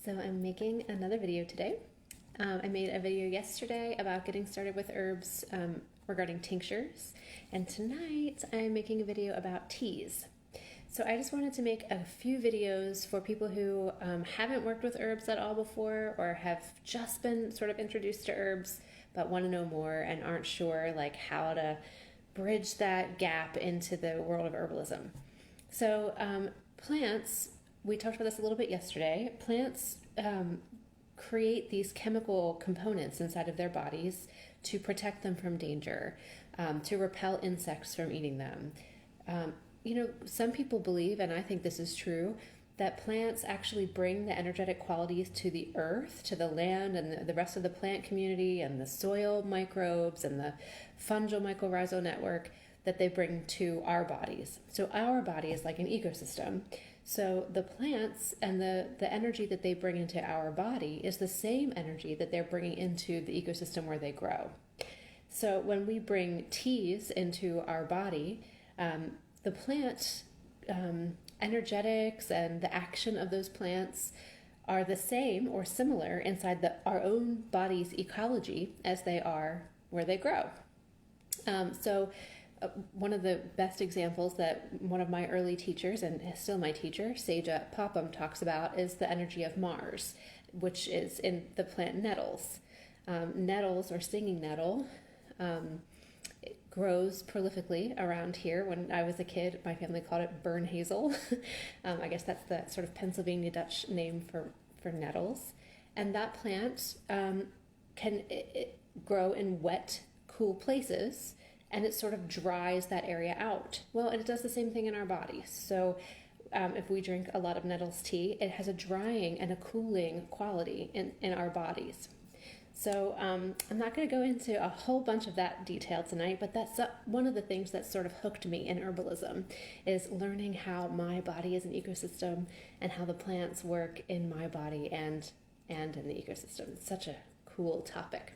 So I'm making another video today. I made a video yesterday about getting started with herbs regarding tinctures, and tonight I'm making a video about teas. So I just wanted to make a few videos for people who haven't worked with herbs at all before, or have just been sort of introduced to herbs but want to know more and aren't sure like how to bridge that gap into the world of herbalism. So plants, we talked about this a little bit yesterday. Plants create these chemical components inside of their bodies to protect them from danger, to repel insects from eating them. Some people believe, and I think this is true, that plants actually bring the energetic qualities to the earth, to the land, and the rest of the plant community, and the soil microbes, and the fungal mycorrhizal network that they bring to our bodies. So our body is like an ecosystem. So the plants and the energy that they bring into our body is the same energy that they're bringing into the ecosystem where they grow. So when we bring teas into our body, the plant energetics and the action of those plants are the same or similar inside our own body's ecology as they are where they grow. One of the best examples that one of my early teachers, and still my teacher, Seja Popham, talks about is the energy of Mars, which is in the plant nettles. Nettles, or stinging nettle, it grows prolifically around here. When I was a kid, my family called it burn hazel. I guess that's the sort of Pennsylvania Dutch name for nettles. And that plant can grow in wet, cool places, and it sort of dries that area out. Well, and it does the same thing in our bodies. So if we drink a lot of nettles tea, it has a drying and a cooling quality in our bodies. So I'm not going to go into a whole bunch of that detail tonight, but that's one of the things that sort of hooked me in herbalism, is learning how my body is an ecosystem and how the plants work in my body and in the ecosystem. It's such a cool topic.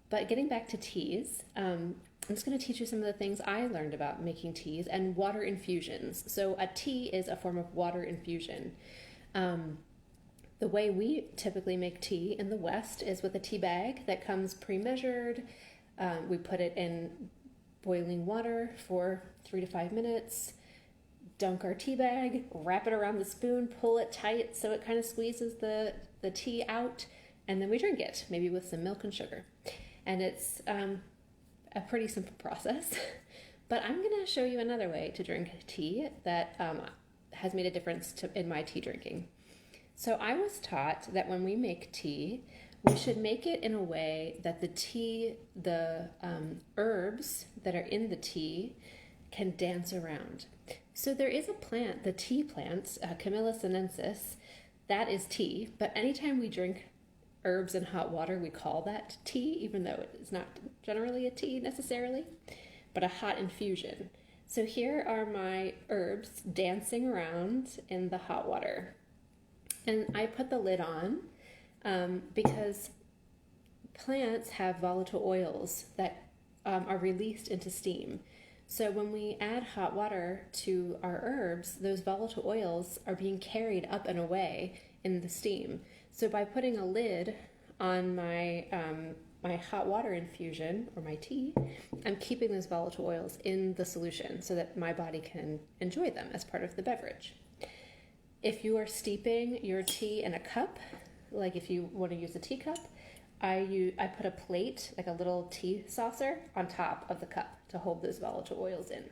But getting back to teas, I'm just going to teach you some of the things I learned about making teas and water infusions. So a tea is a form of water infusion. The way we typically make tea in the West is with a tea bag that comes pre-measured. We put it in boiling water for 3 to 5 minutes, dunk our tea bag, wrap it around the spoon, pull it tight so it kind of squeezes the tea out, and then we drink it, maybe with some milk and sugar. And it's a pretty simple process, but I'm going to show you another way to drink tea that has made a difference in my tea drinking. So I was taught that when we make tea, we should make it in a way that the herbs that are in the tea can dance around. So there is a plant, the tea plant, Camellia sinensis, that is tea, but anytime we drink herbs in hot water, we call that tea, even though it is not generally a tea necessarily, but a hot infusion. So here are my herbs dancing around in the hot water. And I put the lid on because plants have volatile oils that are released into steam. So when we add hot water to our herbs, those volatile oils are being carried up and away in the steam. So by putting a lid on my hot water infusion, or my tea, I'm keeping those volatile oils in the solution so that my body can enjoy them as part of the beverage. If you are steeping your tea in a cup, like if you want to use a teacup, I put a plate, like a little tea saucer, on top of the cup to hold those volatile oils in.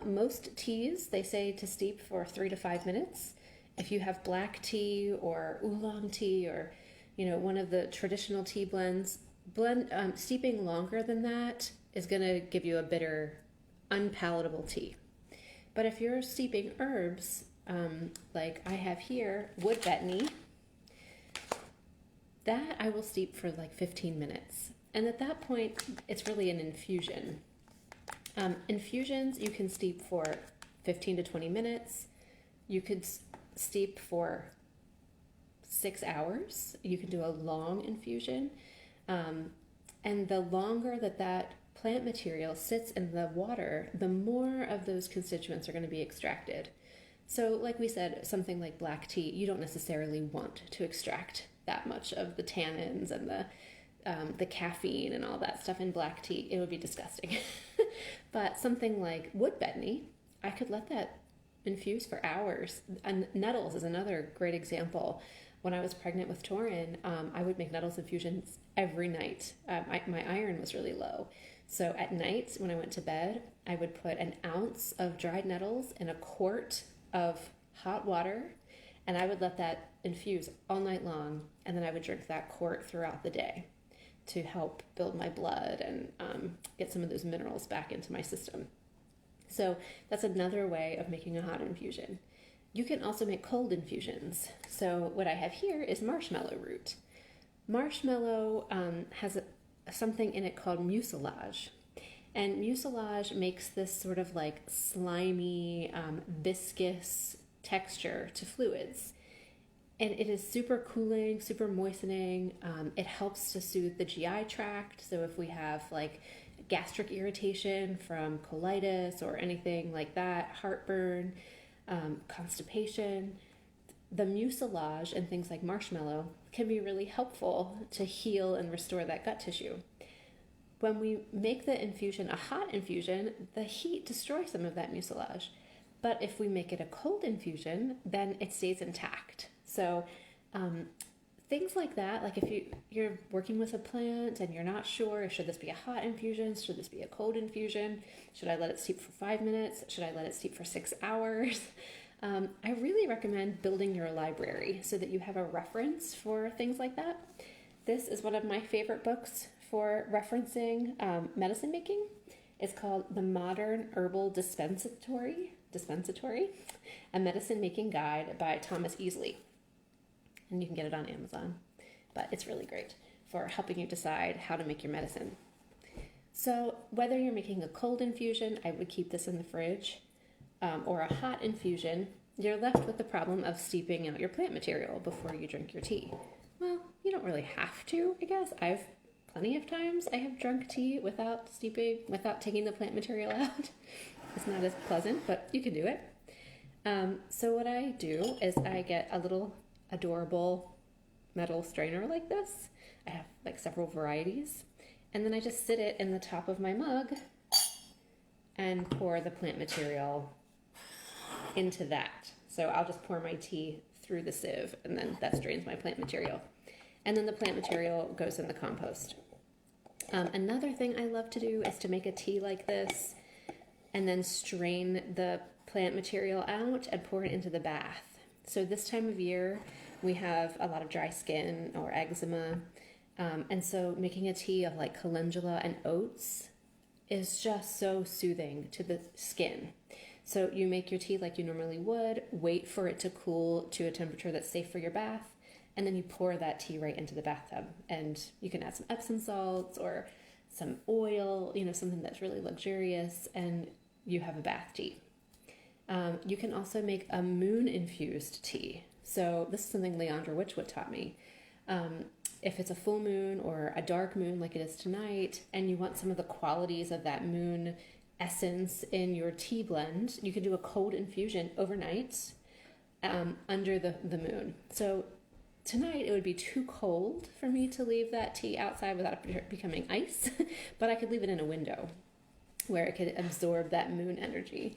Most teas, they say to steep for 3 to 5 minutes. If you have black tea or oolong tea, or one of the traditional tea blends, steeping longer than that is going to give you a bitter, unpalatable tea. But if you're steeping herbs, like I have here, wood betony, that I will steep for like 15 minutes. And at that point, it's really an infusion. Infusions, you can steep for 15 to 20 minutes. You could steep for 6 hours. You can do a long infusion. And the longer that plant material sits in the water, the more of those constituents are going to be extracted. So, like we said, something like black tea, you don't necessarily want to extract that much of the tannins and the caffeine and all that stuff in black tea. It would be disgusting. But something like wood betony, I could let that infuse for hours. And nettles is another great example. When I was pregnant with Torin, I would make nettles infusions every night. My iron was really low. So at night, when I went to bed, I would put an ounce of dried nettles in a quart of hot water, and I would let that infuse all night long, and then I would drink that quart throughout the day to help build my blood and get some of those minerals back into my system. So that's another way of making a hot infusion. You can also make cold infusions. So what I have here is marshmallow root. Marshmallow has something in it called mucilage. And mucilage makes this sort of like slimy, viscous texture to fluids. And it is super cooling, super moistening. It helps to soothe the GI tract. So if we have like gastric irritation from colitis or anything like that, heartburn, constipation, the mucilage and things like marshmallow can be really helpful to heal and restore that gut tissue. When we make the infusion a hot infusion, the heat destroys some of that mucilage. But if we make it a cold infusion, then it stays intact. So things like that, like if you're working with a plant and you're not sure, should this be a hot infusion? Should this be a cold infusion? Should I let it steep for 5 minutes? Should I let it steep for 6 hours? I really recommend building your library so that you have a reference for things like that. This is one of my favorite books for referencing medicine making. It's called The Modern Herbal Dispensatory, a medicine making guide by Thomas Easley. And you can get it on Amazon, but it's really great for helping you decide how to make your medicine. So whether you're making a cold infusion, I would keep this in the fridge, or a hot infusion, you're left with the problem of steeping out your plant material before you drink your tea. Well, you don't really have to, I guess. Plenty of times I have drunk tea without taking the plant material out. It's not as pleasant, but you can do it. So what I do is I get a little adorable metal strainer like this. I have like several varieties. And then I just sit it in the top of my mug and pour the plant material into that. So I'll just pour my tea through the sieve, and then that strains my plant material. And then the plant material goes in the compost. Another thing I love to do is to make a tea like this and then strain the plant material out and pour it into the bath. So this time of year, we have a lot of dry skin or eczema. And so making a tea of like calendula and oats is just so soothing to the skin. So you make your tea like you normally would, wait for it to cool to a temperature that's safe for your bath, and then you pour that tea right into the bathtub. And you can add some Epsom salts or some oil, something that's really luxurious, and you have a bath tea. You can also make a moon-infused tea. So this is something Leandra Witchwood taught me. If it's a full moon or a dark moon like it is tonight, and you want some of the qualities of that moon essence in your tea blend, you can do a cold infusion overnight under the moon. So tonight it would be too cold for me to leave that tea outside without it becoming ice, but I could leave it in a window where it could absorb that moon energy.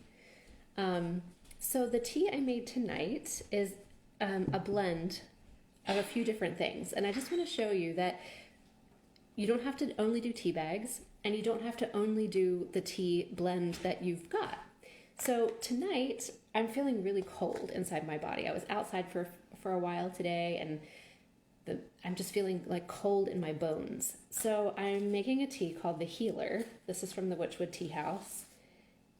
So the tea I made tonight is a blend of a few different things. And I just want to show you that you don't have to only do tea bags, and you don't have to only do the tea blend that you've got. So tonight, I'm feeling really cold inside my body. I was outside for a while today, and I'm just feeling like cold in my bones. So I'm making a tea called the Healer. This is from the Witchwood Tea House.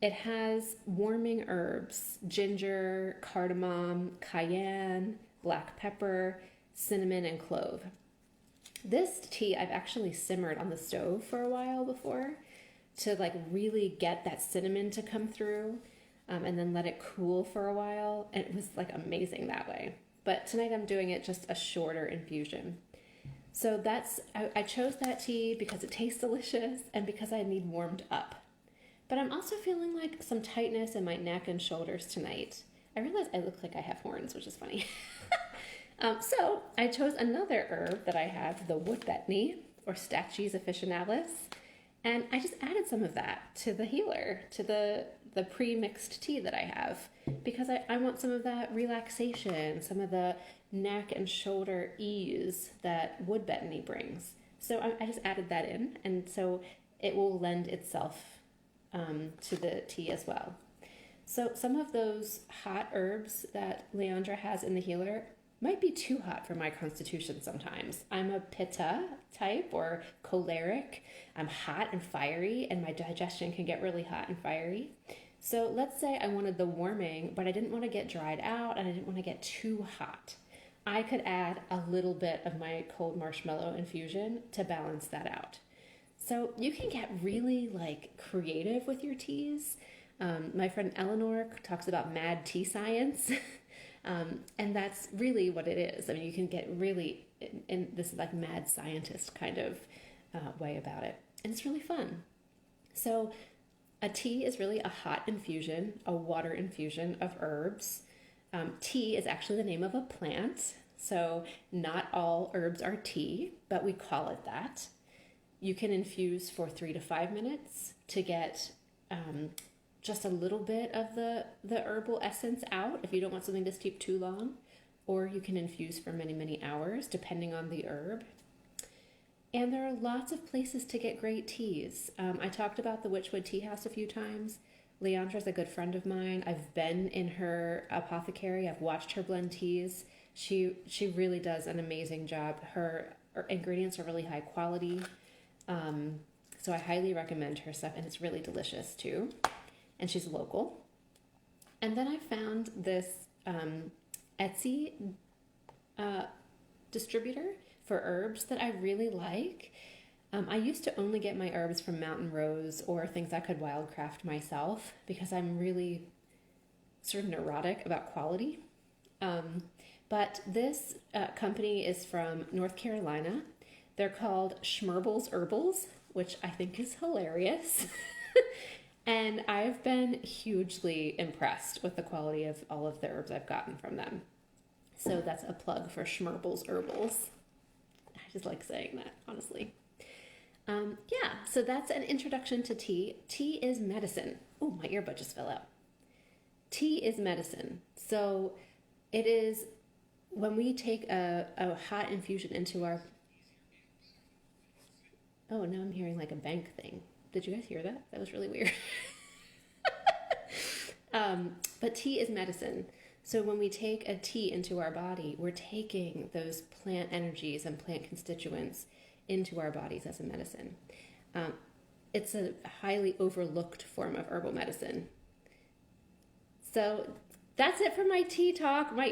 It has warming herbs: ginger, cardamom, cayenne, black pepper, cinnamon, and clove. This tea I've actually simmered on the stove for a while before to like really get that cinnamon to come through, and then let it cool for a while. And it was like amazing that way. But tonight I'm doing it just a shorter infusion. So I chose that tea because it tastes delicious and because I need warmed up. But I'm also feeling like some tightness in my neck and shoulders tonight. I realize I look like I have horns, which is funny. So I chose another herb that I have, the wood betony, or Stachys officinalis, and I just added some of that to the healer, to the pre-mixed tea that I have, because I want some of that relaxation, some of the neck and shoulder ease that wood betony brings. So I just added that in, and so it will lend itself to the tea as well. So some of those hot herbs that Leandra has in the healer might be too hot for my constitution sometimes. I'm a pitta type or choleric. I'm hot and fiery, and my digestion can get really hot and fiery. So let's say I wanted the warming, but I didn't want to get dried out and I didn't want to get too hot. I could add a little bit of my cold marshmallow infusion to balance that out. So you can get really creative with your teas. My friend Eleanor talks about mad tea science. And that's really what it is. I mean, you can get really in this mad scientist kind of way about it. And it's really fun. So a tea is really a hot infusion, a water infusion of herbs. Tea is actually the name of a plant. So not all herbs are tea, but we call it that. You can infuse for 3 to 5 minutes to get just a little bit of the herbal essence out if you don't want something to steep too long, or you can infuse for many, many hours depending on the herb. And there are lots of places to get great teas. I talked about the Witchwood Tea House a few times. Leandra's a good friend of mine. I've been in her apothecary. I've watched her blend teas. She really does an amazing job. Her ingredients are really high quality. So I highly recommend her stuff, and it's really delicious too. And she's local. And then I found this Etsy distributor for herbs that I really like. I used to only get my herbs from Mountain Rose or things I could wildcraft myself because I'm really sort of neurotic about quality. But this company is from North Carolina. They're called Schmerbel's Herbals, which I think is hilarious. And I've been hugely impressed with the quality of all of the herbs I've gotten from them. So that's a plug for Schmerbel's Herbals. I just like saying that, honestly. So that's an introduction to tea. Tea is medicine. Oh, my earbud just fell out. Tea is medicine. So it is when we take a hot infusion into our... Oh, now I'm hearing a bank thing. Did you guys hear that? That was really weird. But tea is medicine. So when we take a tea into our body, we're taking those plant energies and plant constituents into our bodies as a medicine. It's a highly overlooked form of herbal medicine. So that's it for my tea talk. My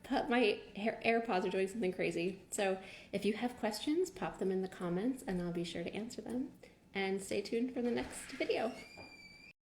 AirPods are doing something crazy. So if you have questions, pop them in the comments and I'll be sure to answer them. And stay tuned for the next video.